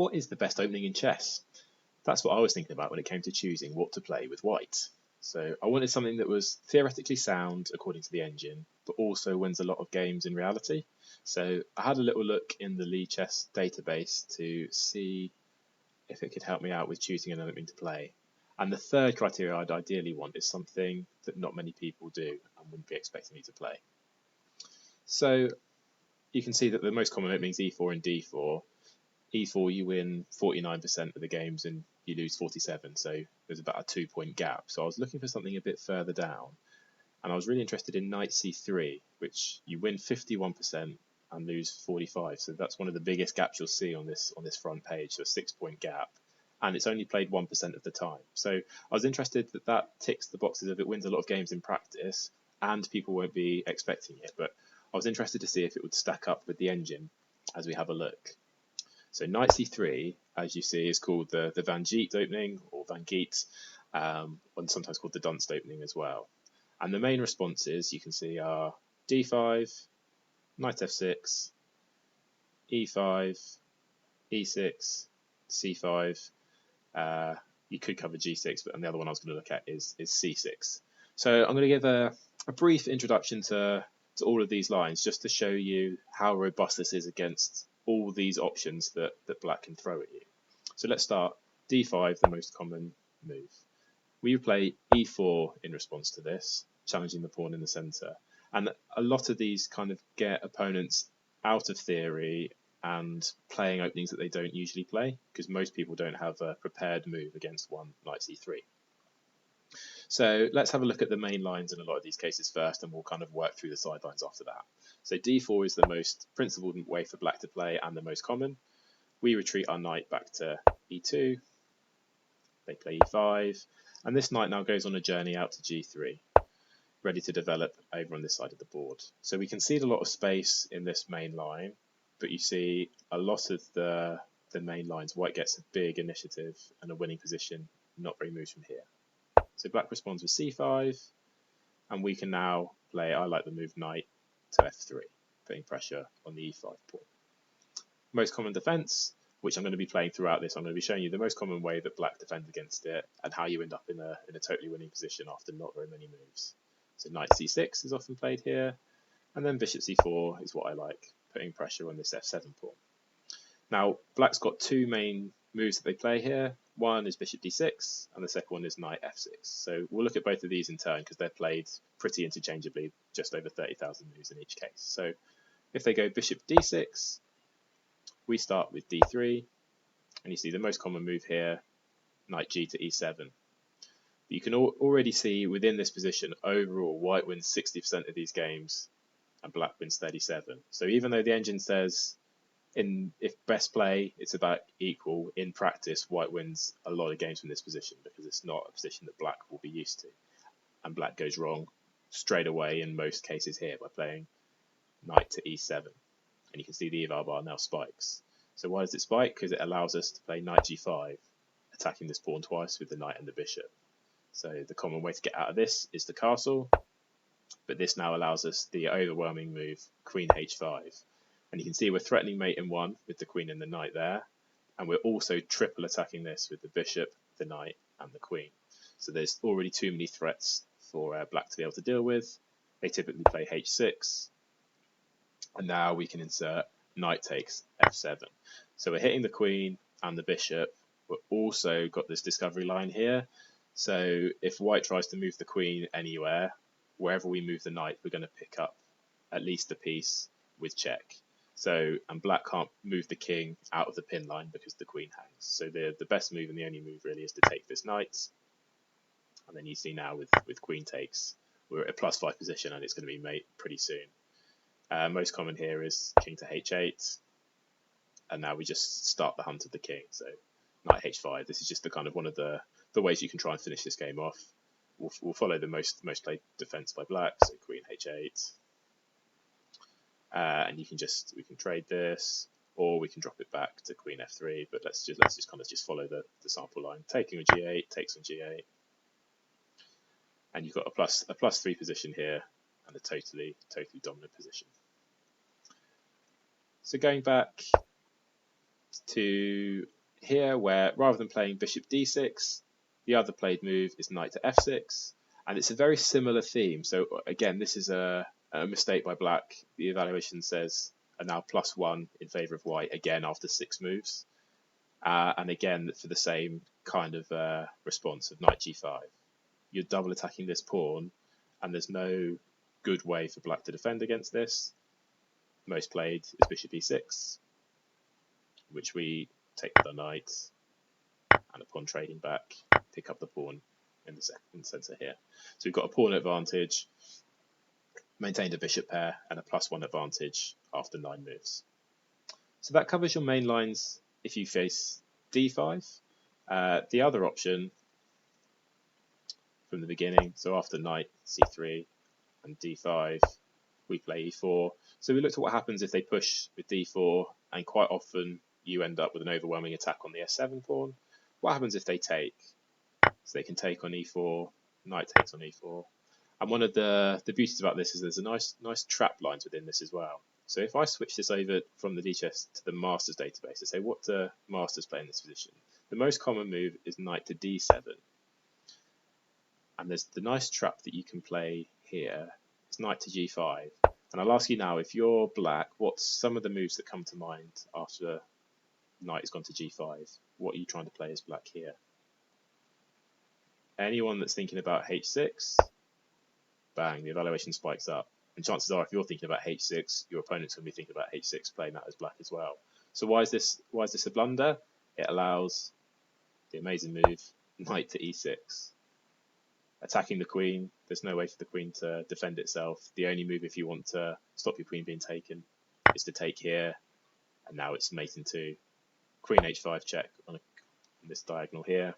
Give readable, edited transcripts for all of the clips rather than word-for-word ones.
What is the best opening in chess? That's what I was thinking about when it came to choosing what to play with white. So I wanted something that was theoretically sound according to the engine, but also wins a lot of games in reality. So I had a little look in the Lichess database to see if it could help me out with choosing an opening to play. And the third criteria I'd ideally want is something that not many people do and wouldn't be expecting me to play. So you can see that the most common openings E4 and D4. E4 you win 49% of the games and you lose 47, so there's about a 2-point gap. So I was looking for something a bit further down, and I was really interested in knight c3, which you win 51% and lose 45. So that's one of the biggest gaps you'll see on this front page, so a 6-point gap, and it's only played 1% of the time. So I was interested that ticks the boxes of it wins a lot of games in practice and people won't be expecting it, but I was interested to see if it would stack up with the engine as we have a look. So knight c3, as you see, is called the Van Geet opening, or Van Geet, and sometimes called the Dunst opening as well. And the main responses you can see are d5, knight f6, e5, e6, c5. You could cover g6, but the other one I was going to look at is c6. So I'm going to give a brief introduction to all of these lines, just to show you how robust this is against all these options that black can throw at you. So let's start d5, the most common move. We play e4 in response to this, challenging the pawn in the center. And a lot of these kind of get opponents out of theory and playing openings that they don't usually play, because most people don't have a prepared move against one knight c3. So let's have a look at the main lines in a lot of these cases first, and we'll kind of work through the sidelines after that. So d4 is the most principled way for black to play and the most common. We retreat our knight back to e2. They play e5. And this knight now goes on a journey out to g3, ready to develop over on this side of the board. So we concede a lot of space in this main line, but you see a lot of the main lines, white gets a big initiative and a winning position, not very moves from here. So black responds with c5, and we can now play, I like the move knight to f3, putting pressure on the e5 pawn. Most common defense, which I'm going to be playing throughout this, I'm going to be showing you the most common way that black defends against it and how you end up in a totally winning position after not very many moves. So knight c6 is often played here, and then bishop c4 is what I like, putting pressure on this f7 pawn. Now, black's got two main moves that they play here. One is bishop d6, and the second one is knight f6. So we'll look at both of these in turn because they're played pretty interchangeably, just over 30,000 moves in each case. So if they go bishop d6, we start with d3, and you see the most common move here, knight g to e7. But you can already see within this position, overall, white wins 60% of these games, and black wins 37. So even though the engine says if best play, it's about equal, in practice, white wins a lot of games from this position because it's not a position that black will be used to. And black goes wrong straight away in most cases here by playing knight to e7. And you can see the eval bar now spikes. So why does it spike? Because it allows us to play knight g5, attacking this pawn twice with the knight and the bishop. So the common way to get out of this is the castle, but this now allows us the overwhelming move, queen h5. And you can see we're threatening mate in one with the queen and the knight there, and we're also triple attacking this with the bishop, the knight, and the queen. So there's already too many threats for black to be able to deal with. They typically play h6, and now we can insert knight takes f7. So we're hitting the queen and the bishop. We've also got this discovery line here. So if white tries to move the queen anywhere, wherever we move the knight, we're going to pick up at least a piece with check. So, and black can't move the king out of the pin line because the queen hangs. So the best move and the only move really is to take this knight. And then you see now with queen takes, we're at a +5 position and it's going to be mate pretty soon. Most common here is king to h8. And now we just start the hunt of the king. So knight h5, this is just the kind of one of the ways you can try and finish this game off. We'll follow the most played defense by black, so queen h8. And we can trade this, or we can drop it back to queen f3. But let's just kind of follow the sample line. Taking on g8, takes on g8, and you've got a +3 position here, and a totally dominant position. So going back to here, where rather than playing bishop d6, the other played move is knight to f6, and it's a very similar theme. So again, this is a mistake by black. The evaluation says are now +1 in favour of white, again after 6 moves. And again, for the same kind of response of knight g5. You're double attacking this pawn, and there's no good way for black to defend against this. Most played is bishop e6, which we take with the knight, and upon trading back, pick up the pawn in the centre here. So we've got a pawn advantage, maintained a bishop pair, and a +1 advantage after 9 moves. So that covers your main lines if you face d5. The other option from the beginning, so after knight c3 and d5, we play e4. So we looked at what happens if they push with d4, and quite often you end up with an overwhelming attack on the s7 pawn. What happens if they take? So they can take on e4, knight takes on e4. And one of the beauties about this is there's a nice trap lines within this as well. So if I switch this over from the Lichess to the Masters database, I say what do Masters play in this position? The most common move is knight to d7. And there's the nice trap that you can play here. It's knight to g5. And I'll ask you now, if you're black, what's some of the moves that come to mind after knight has gone to g5? What are you trying to play as black here? Anyone that's thinking about h6, bang, the evaluation spikes up. And chances are, if you're thinking about h6, your opponent's going to be thinking about h6, playing that as black as well. So why is this a blunder? It allows the amazing move, knight to e6. Attacking the queen, there's no way for the queen to defend itself. The only move if you want to stop your queen being taken is to take here, and now it's mate in 2. Queen h5 check on this diagonal here,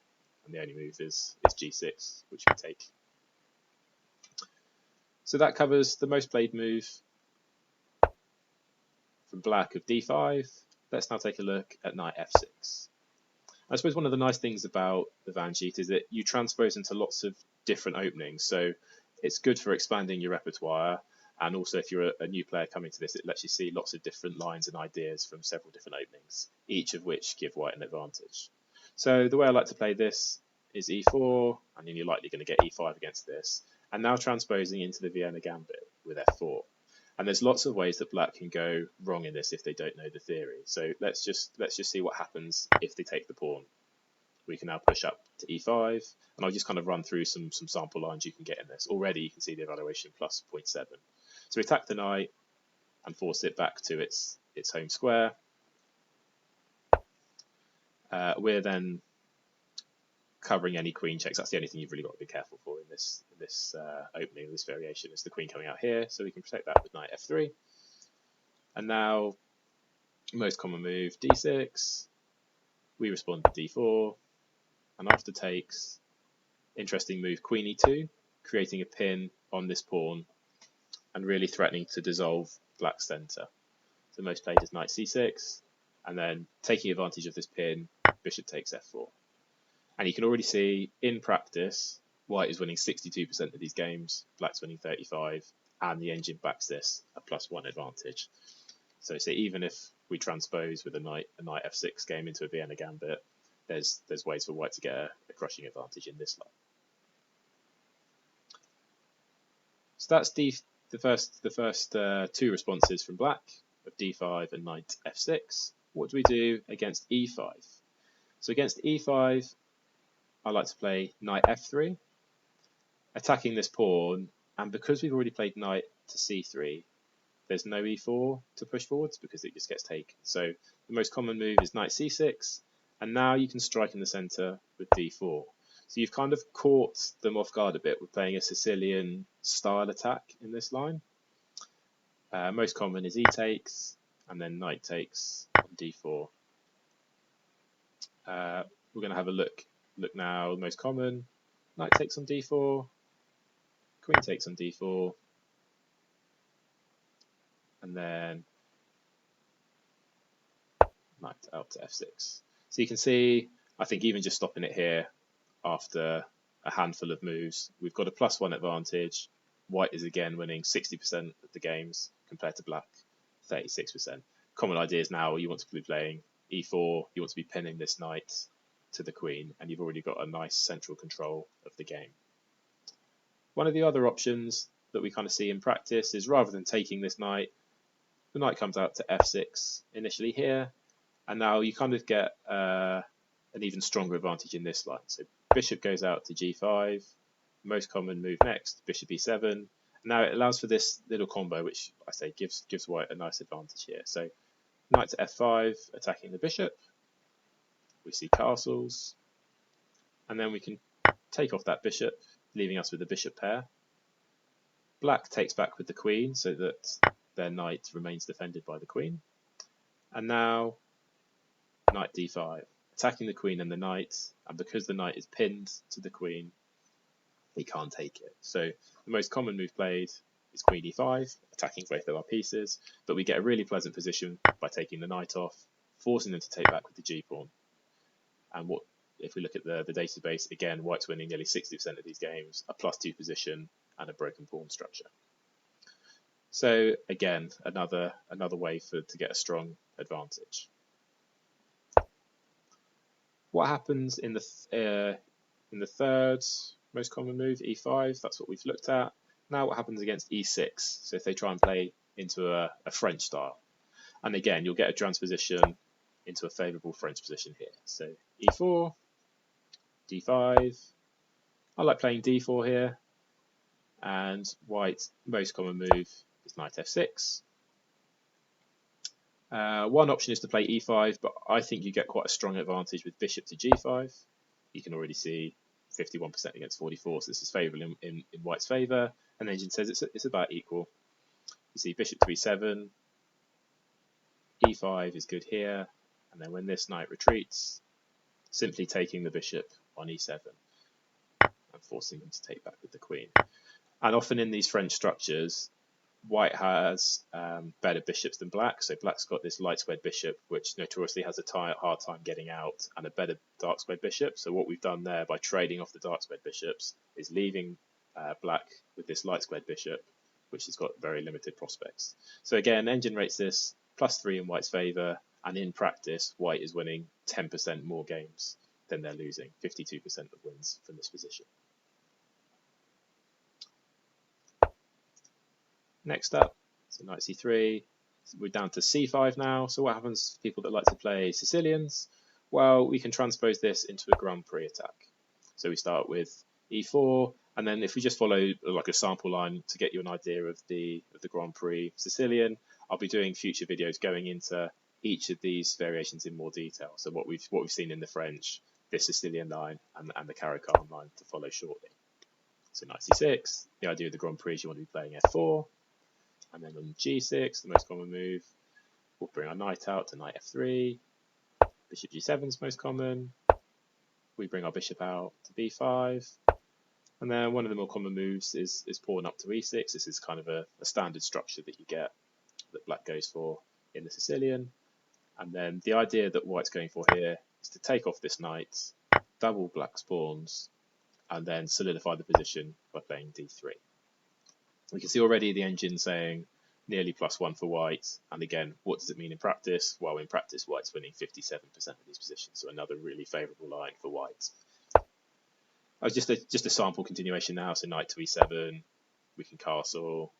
and the only move is g6, which we take. So that covers the most played move from black of d5. Let's now take a look at knight f6. I suppose one of the nice things about the Van sheet is that you transpose into lots of different openings. So it's good for expanding your repertoire. And also, if you're a new player coming to this, it lets you see lots of different lines and ideas from several different openings, each of which give white an advantage. So the way I like to play this is e4, and then you're likely going to get e5 against this. And now transposing into the Vienna Gambit with f4. And there's lots of ways that black can go wrong in this if they don't know the theory. So let's just see what happens if they take the pawn. We can now push up to e5, and I'll just kind of run through some sample lines you can get in this. Already you can see the evaluation plus 0.7. So we attack the knight and force it back to its home square. We're then covering any queen checks. That's the only thing you've really got to be careful for in this opening, this variation, is the queen coming out here. So we can protect that with knight f3. And now, most common move, d6. We respond to d4. And after takes, interesting move, queen e2, creating a pin on this pawn and really threatening to dissolve black's centre. So most played is knight c6, and then taking advantage of this pin, bishop takes f4. And you can already see in practice, white is winning 62% of these games, black's winning 35%, and the engine backs this a +1 advantage. So even if we transpose with a knight f6 game into a Vienna Gambit, there's ways for white to get a crushing advantage in this line. So that's the first 2 responses from black of d5 and knight f6. What do we do against e5? So against e5, I like to play knight f3, attacking this pawn, and because we've already played knight to c3, there's no e4 to push forwards because it just gets taken. So the most common move is knight c6, and now you can strike in the centre with d4. So you've kind of caught them off guard a bit with playing a Sicilian style attack in this line. Most common is e takes, and then knight takes on d4. We're going to have a look now. Most common, knight takes on d4, queen takes on d4, and then knight out to f6. So you can see, I think even just stopping it here after a handful of moves, we've got a +1 advantage. White is again winning 60% of the games compared to black, 36%. Common ideas now, you want to be playing e4, you want to be pinning this knight to the queen, and you've already got a nice central control of the game. One of the other options that we kind of see in practice is rather than taking this knight, the knight comes out to f6 initially here, and now you kind of get an even stronger advantage in this line. So bishop goes out to g5, most common move next, bishop e7. Now it allows for this little combo, which I say gives white a nice advantage here. So knight to f5, attacking the bishop. We see castles, and then we can take off that bishop, leaving us with the bishop pair. Black takes back with the queen so that their knight remains defended by the queen. And now knight d5, attacking the queen and the knight, and because the knight is pinned to the queen, he can't take it. So the most common move played is queen e5, attacking both of our pieces, but we get a really pleasant position by taking the knight off, forcing them to take back with the g-pawn. And what if we look at the database, again, white's winning nearly 60% of these games, a +2 position and a broken pawn structure. So again, another way to get a strong advantage. What happens in the third most common move, e5? That's what we've looked at. Now what happens against e6? So if they try and play into a French style, and again you'll get a transposition into a favourable French position here. So e4, d5. I like playing d4 here, and white's most common move is knight f6. One option is to play e5, but I think you get quite a strong advantage with bishop to g5. You can already see 51% against 44, so this is favourable in white's favour. And the engine says it's about equal. You see bishop to e7, e5 is good here, and then when this knight retreats, simply taking the bishop on e7 and forcing him to take back with the queen. And often in these French structures, white has better bishops than black. So black's got this light squared bishop, which notoriously has a hard time getting out, and a better dark squared bishop. So what we've done there by trading off the dark squared bishops is leaving black with this light squared bishop, which has got very limited prospects. So again, engine rates this +3 in white's favour, and in practice, white is winning 10% more games than they're losing, 52% of wins from this position. Next up, so knight c3. We're down to c5 now. So what happens to people that like to play Sicilians? Well, we can transpose this into a Grand Prix attack. So we start with e4, and then if we just follow like a sample line to get you an idea of the Grand Prix Sicilian, I'll be doing future videos going into each of these variations in more detail. So what we've seen in the French, this Sicilian line, and the Caro-Kann line to follow shortly. So knight c6. The idea of the Grand Prix is you want to be playing f4. And then on g6, the most common move, we'll bring our knight out to knight f3. Bishop g7 is most common. We bring our bishop out to b5. And then one of the more common moves is pawn up to e6. This is kind of a standard structure that you get, that black goes for in the Sicilian. And then the idea that white's going for here is to take off this knight, double black's pawns, and then solidify the position by playing d3. We can see already the engine saying nearly +1 for white. And again, what does it mean in practice? Well, in practice, white's winning 57% of these positions, so another really favourable line for white. Just a sample continuation now. So knight to e7, we can castle,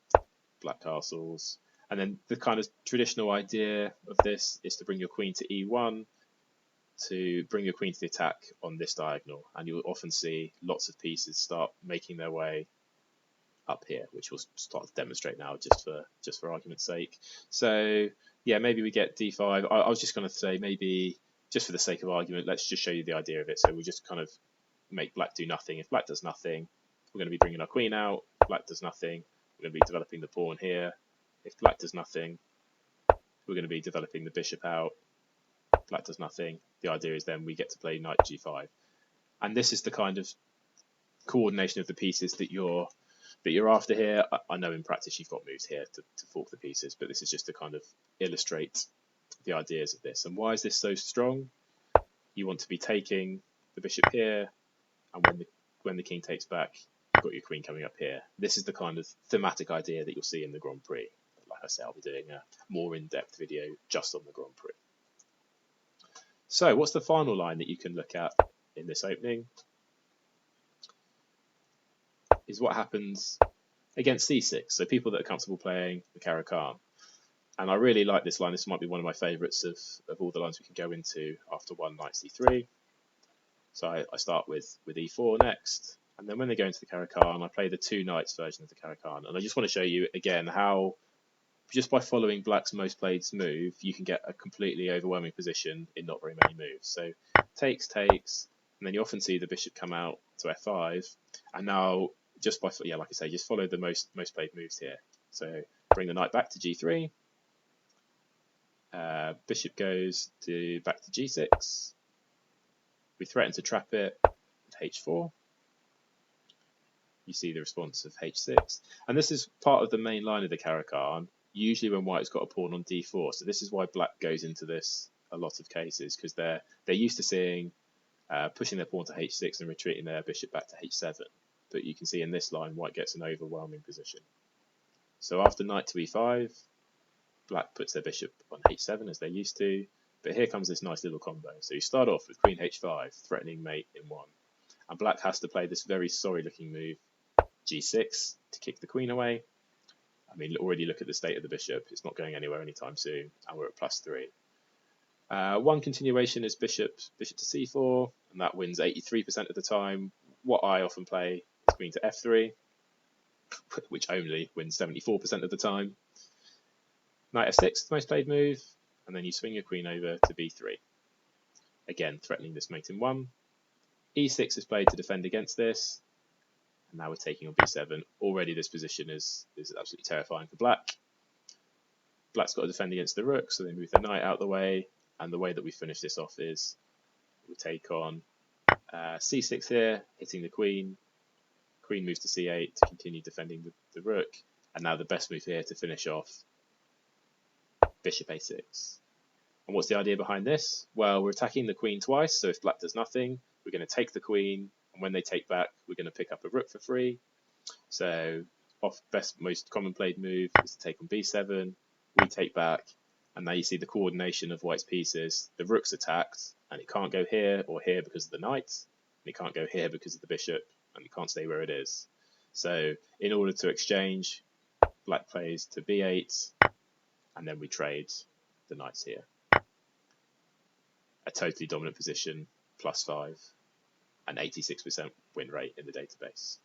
black castles, and then the kind of traditional idea of this is to bring your queen to e1, to bring your queen to the attack on this diagonal, and you'll often see lots of pieces start making their way up here, which we'll start to demonstrate now just for argument's sake. So yeah, maybe we get d5. I was just going to say, maybe just for the sake of argument, let's just show you the idea of it. So we just kind of make black do nothing. If black does nothing, we're going to be bringing our queen out. Black does nothing, we're going to be developing the pawn here. If black does nothing, we're going to be developing the bishop out. Black does nothing. The idea is then we get to play knight g5, and this is the kind of coordination of the pieces that you're after here. I know in practice you've got moves here to fork the pieces, but this is just to kind of illustrate the ideas of this. And why is this so strong? You want to be taking the bishop here, and when the king takes back, you've got your queen coming up here. This is the kind of thematic idea that you'll see in the Grand Prix. Like I say, I'll be doing a more in-depth video just on the Grand Prix. So what's the final line that you can look at in this opening? Is what happens against c6. So people that are comfortable playing the Caro-Kann. And I really like this line. This might be one of my favourites of all the lines we can go into after one knight c3. So I start with e4 next. And then when they go into the Caro-Kann, I play the two knights version of the Caro-Kann. And I just want to show you again how, just by following black's most played move, you can get a completely overwhelming position in not very many moves. So takes, takes, and then you often see the bishop come out to f5. And now, just by, like I say, just follow the most played moves here. So bring the knight back to g3. Bishop goes back to g6. We threaten to trap it at h4. You see the response of h6. And this is part of the main line of the Caro-Kann, usually when white's got a pawn on d4. So this is why black goes into this a lot of cases, because they're used to seeing pushing their pawn to h6 and retreating their bishop back to h7. But you can see in this line, white gets an overwhelming position. So after knight to e5, black puts their bishop on h7 as they're used to. But here comes this nice little combo. So you start off with queen h5, threatening mate in 1. And black has to play this very sorry looking move, g6, to kick the queen away. I mean, already look at the state of the bishop. It's not going anywhere anytime soon, and we're at +3. One continuation is bishop to c4, and that wins 83% of the time. What I often play is queen to f3, which only wins 74% of the time. Knight f6, the most played move, and then you swing your queen over to b3. Again, threatening this mate in 1. e6 is played to defend against this. And now we're taking on b7. Already this position is absolutely terrifying for black. Black's got to defend against the rook, so they move the knight out the way. And the way that we finish this off is we take on c6 here, hitting the queen. Queen moves to c8 to continue defending the rook. And now the best move here to finish off, bishop a6. And what's the idea behind this? Well, we're attacking the queen twice, so if black does nothing, we're going to take the queen, and when they take back, we're going to pick up a rook for free. So most common played move is to take on b7, we take back, and now you see the coordination of white's pieces. The rook's attacked, and it can't go here or here because of the knight, and it can't go here because of the bishop, and it can't stay where it is. So in order to exchange, black plays to b8, and then we trade the knights here. A totally dominant position, +5, and 86% win rate in the database.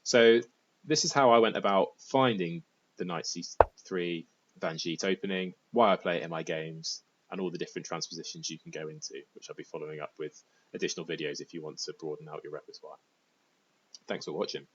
So this is how I went about finding the knight c3 Van Geet opening, why I play it in my games, and all the different transpositions you can go into, which I'll be following up with additional videos if you want to broaden out your repertoire. Thanks for watching.